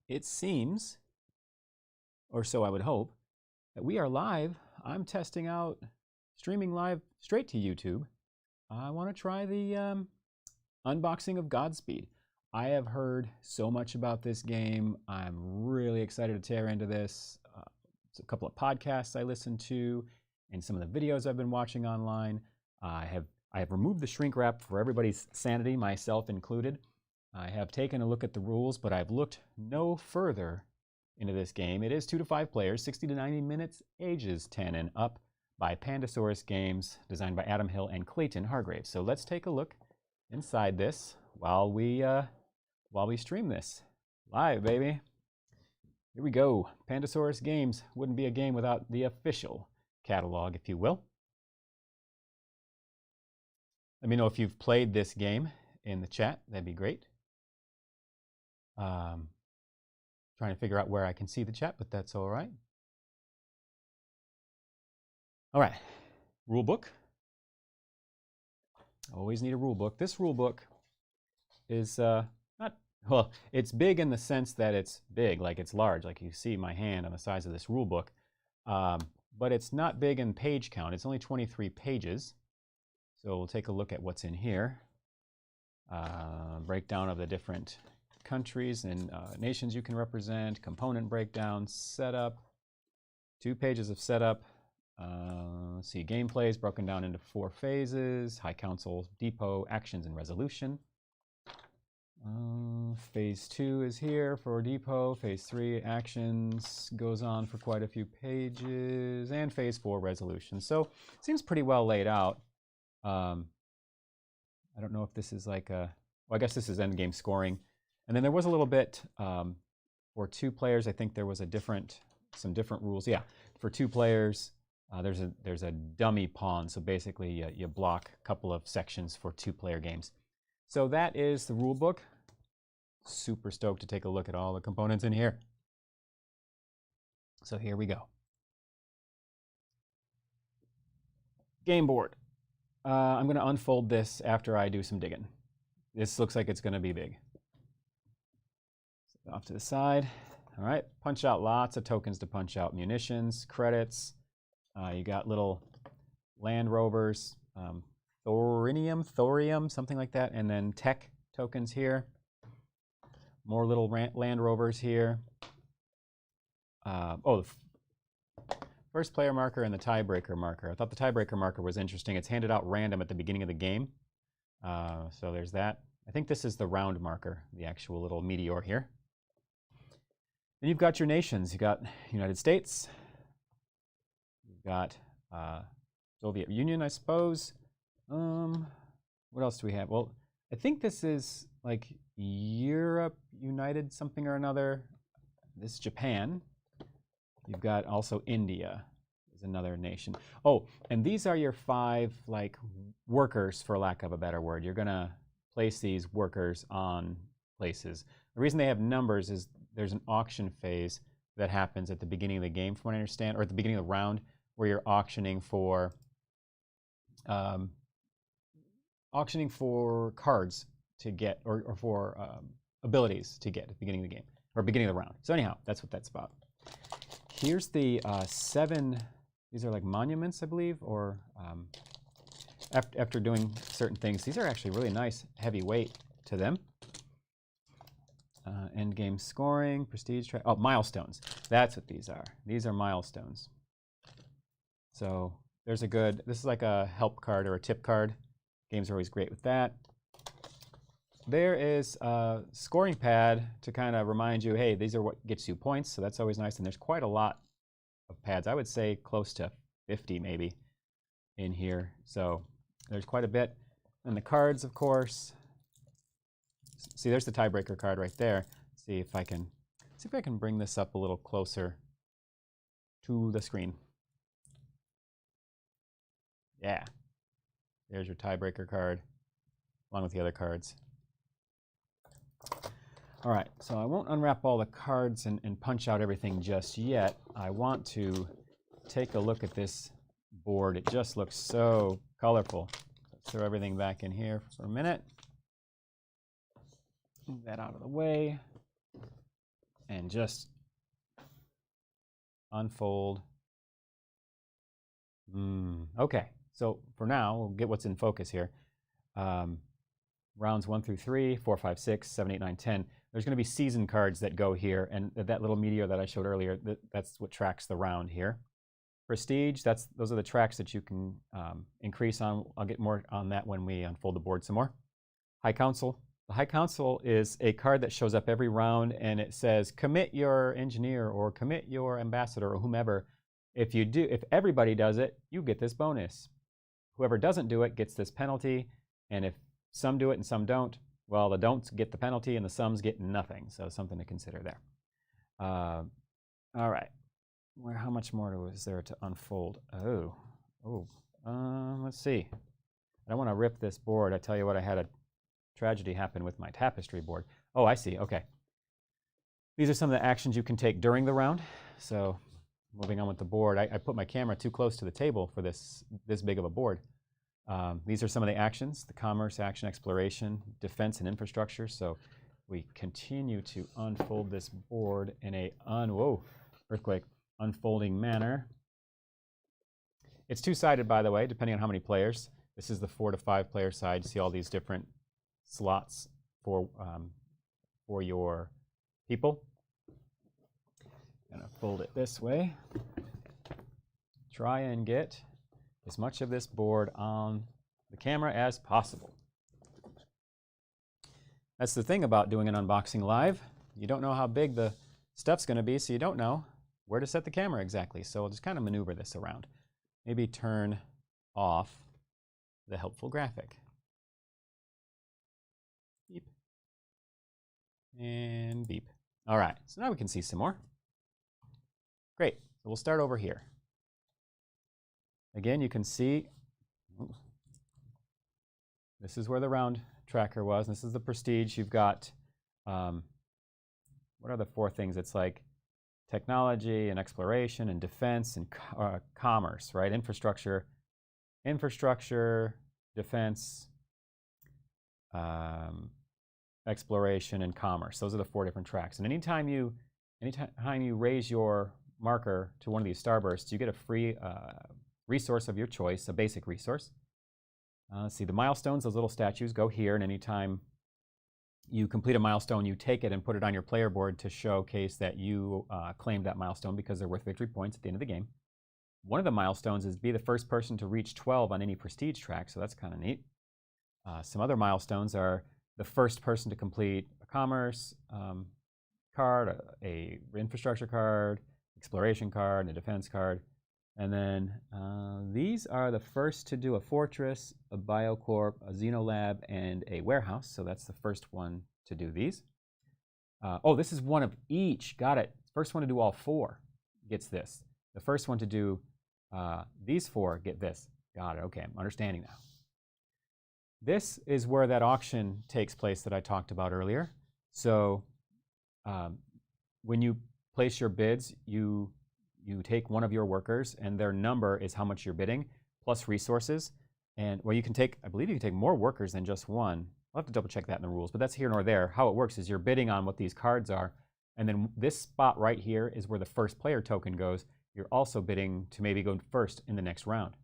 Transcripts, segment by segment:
it seems, or so I would hope, that we are live. I'm testing out streaming live straight to YouTube. I want to try the unboxing of Godspeed. I have heard so much about this game. I'm really excited to tear into this. It's a couple of podcasts I listened to and some of the videos I've been watching online. I have removed the shrink wrap for everybody's sanity, myself included. I have taken a look at the rules, but I've looked no further into this game. It is 2 to 5 players, 60 to 90 minutes, ages 10 and up, by Pandasaurus Games, designed by Adam Hill and Clayton Hargrave. So let's take a look inside this while we stream this live, baby. Here we go. Pandasaurus Games wouldn't be a game without the official catalog, if you will. Let me know if you've played this game in the chat. That'd be great. Trying to figure out where I can see the chat, but that's all right. All right, rule book. Always need a rule book. This rule book is not, well, it's big in the sense that it's big, like it's large, like you see my hand on the size of this rule book. But it's not big in page count. It's only 23 pages. So we'll take a look at what's in here. Breakdown of the different countries and nations you can represent, component breakdown, setup, 2 pages of setup. Let's see, gameplay is broken down into 4 phases: High Council, Depot, Actions, and Resolution. Phase 2 is here for Depot. Phase 3, Actions, goes on for quite a few pages. And Phase 4, Resolution. So it seems pretty well laid out. I don't know if this is like a, well, I guess this is endgame scoring. And then there was a little bit for 2 players. I think there was some different rules. Yeah, for 2 players, there's a dummy pawn. So basically, you block a couple of sections for 2-player games. So that is the rule book. Super stoked to take a look at all the components in here. So here we go. Game board. I'm going to unfold this after I do some digging. This looks like it's going to be big. Off to the side. All right, punch out lots of tokens to punch out munitions, credits. You got little Land Rovers, thorium, something like that, and then tech tokens here. More little Land Rovers here. The first player marker and the tiebreaker marker. I thought the tiebreaker marker was interesting. It's handed out random at the beginning of the game. So there's that. I think this is the round marker, the actual little meteor here. Then you've got your nations. You've got United States. You've got Soviet Union, I suppose. What else do we have? Well, I think this is like Europe United something or another. This is Japan. You've got also India is another nation. Oh, and these are your 5 like workers, for lack of a better word. You're gonna place these workers on places. The reason they have numbers is there's an auction phase that happens at the beginning of the game, from what I understand, or at the beginning of the round, where you're auctioning for cards to get, or for abilities to get at the beginning of the game, or beginning of the round. So anyhow, that's what that's about. Here's the 7, these are like monuments, I believe, or after doing certain things. These are actually really nice, heavy weight to them. End game scoring, prestige track. Oh, milestones. That's what these are. These are milestones. So there's a good, this is like a help card or a tip card. Games are always great with that. There is a scoring pad to kind of remind you, hey, these are what gets you points. So that's always nice. And there's quite a lot of pads. I would say close to 50 maybe in here. So there's quite a bit. And the cards, of course. See, there's the tiebreaker card right there. See if I can bring this up a little closer to the screen. Yeah. There's your tiebreaker card, along with the other cards. All right, so I won't unwrap all the cards and punch out everything just yet. I want to take a look at this board. It just looks so colorful. Let's throw everything back in here for a minute. Move that out of the way. and just unfold. Okay, so for now, we'll get what's in focus here. Rounds 1 through 3, 4, 5, 6, 7, 8, 9, 10. There's going to be season cards that go here, and that little meteor that I showed earlier, that's what tracks the round here. Prestige, those are the tracks that you can increase on. I'll get more on that when we unfold the board some more. High Council. The High Council is a card that shows up every round, and it says commit your engineer or commit your ambassador or whomever. If everybody does it, you get this bonus. Whoever doesn't do it gets this penalty, and if some do it and some don't, well, the don'ts get the penalty and the somes get nothing. So something to consider there. All right. How much more is there to unfold? Let's see. I don't want to rip this board. I tell you what, I had a tragedy happen with my tapestry board. Oh, I see. Okay. These are some of the actions you can take during the round. So moving on with the board, I put my camera too close to the table for this big of a board. These are some of the actions: the commerce, action, exploration, defense, and infrastructure. So we continue to unfold this board in a earthquake unfolding manner. It's two-sided, by the way, depending on how many players. This is the 4 to 5 player side. You see all these different slots for your people. I'm gonna fold it this way. Try and get as much of this board on the camera as possible. That's the thing about doing an unboxing live. You don't know how big the stuff's going to be, so you don't know where to set the camera exactly. So I'll just kind of maneuver this around. Maybe turn off the helpful graphic. Beep. And beep. All right, so now we can see some more. Great, so we'll start over here. Again, you can see this is where the round tracker was. This is the prestige. You've got, what are the 4 things? It's like technology and exploration and defense and commerce, right? Infrastructure, defense, exploration, and commerce. Those are the 4 different tracks. And anytime you raise your marker to one of these starbursts, you get a free resource of your choice, a basic resource. Let's see, the milestones, those little statues, go here, and anytime you complete a milestone, you take it and put it on your player board to showcase that you claimed that milestone because they're worth victory points at the end of the game. One of the milestones is be the first person to reach 12 on any prestige track, so that's kind of neat. Some other milestones are the first person to complete a commerce card, a infrastructure card, exploration card, and a defense card. And then these are the first to do a fortress, a biocorp, a xenolab, and a warehouse. So that's the first one to do these. This is one of each. Got it. First one to do all 4 gets this. The first one to do these 4 get this. Got it. Okay, I'm understanding now. This is where that auction takes place that I talked about earlier. So when you place your bids, you take one of your workers, and their number is how much you're bidding, plus resources. And you can take, I believe you can take more workers than just one. I'll have to double check that in the rules, but that's here nor there. How it works is you're bidding on what these cards are, and then this spot right here is where the first player token goes. You're also bidding to maybe go first in the next round.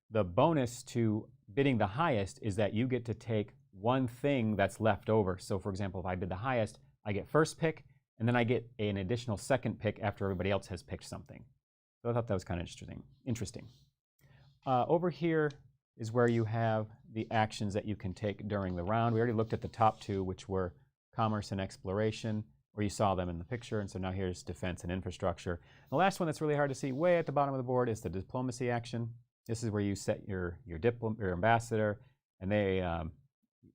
The bonus to bidding the highest is that you get to take one thing that's left over. So for example, if I bid the highest, I get first pick, and then I get an additional second pick after everybody else has picked something. So I thought that was kind of interesting. Over here is where you have the actions that you can take during the round. We already looked at the top 2, which were commerce and exploration, where you saw them in the picture. And so now here's defense and infrastructure. The last one that's really hard to see way at the bottom of the board is the diplomacy action. This is where you set your ambassador, and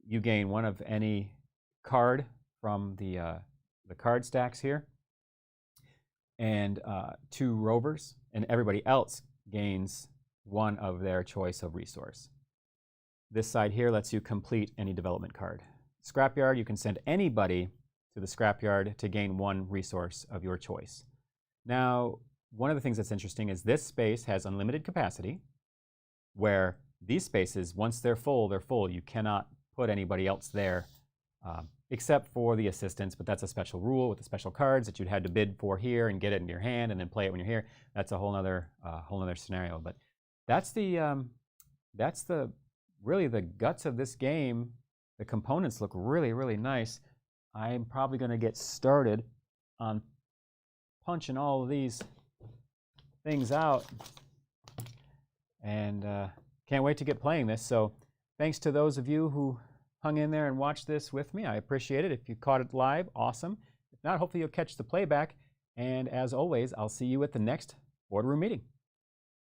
you gain one of any card from the card stacks here, and 2 rovers, and everybody else gains one of their choice of resource. This side here lets you complete any development card. Scrapyard, you can send anybody to the scrapyard to gain 1 resource of your choice. Now, one of the things that's interesting is this space has unlimited capacity, where these spaces, once they're full, they're full. You cannot put anybody else there except for the assistance, but that's a special rule with the special cards that you'd had to bid for here and get it in your hand and then play it when you're here. That's a whole nother scenario. But that's really the guts of this game. The components look really, really nice. I'm probably going to get started on punching all of these things out, and can't wait to get playing this. So thanks to those of you who hung in there and watched this with me. I appreciate it. If you caught it live, awesome. If not, hopefully you'll catch the playback. And as always, I'll see you at the next boardroom meeting.